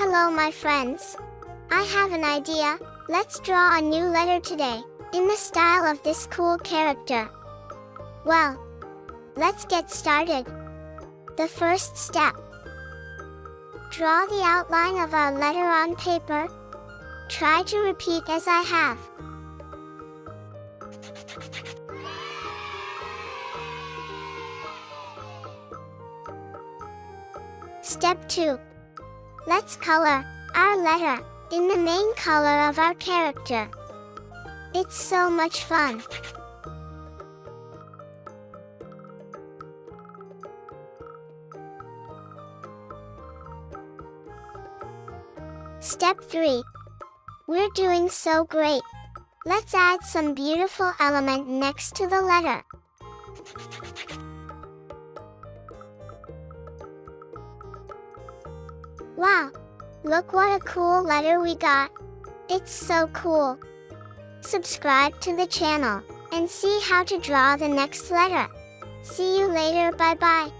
Hello my friends. I have an idea. Let's draw a new letter today, in the style of this cool character. Well, let's get started. The first step. Draw the outline of our letter on paper. Try to repeat as I have. Step 2. Let's color our letter in the main color of our character. It's so much fun. Step 3. We're doing so great. Let's add some beautiful element next to the letter. Wow! Look what a cool letter we got. It's so cool. Subscribe to the channel and see how to draw the next letter. See you later, bye bye.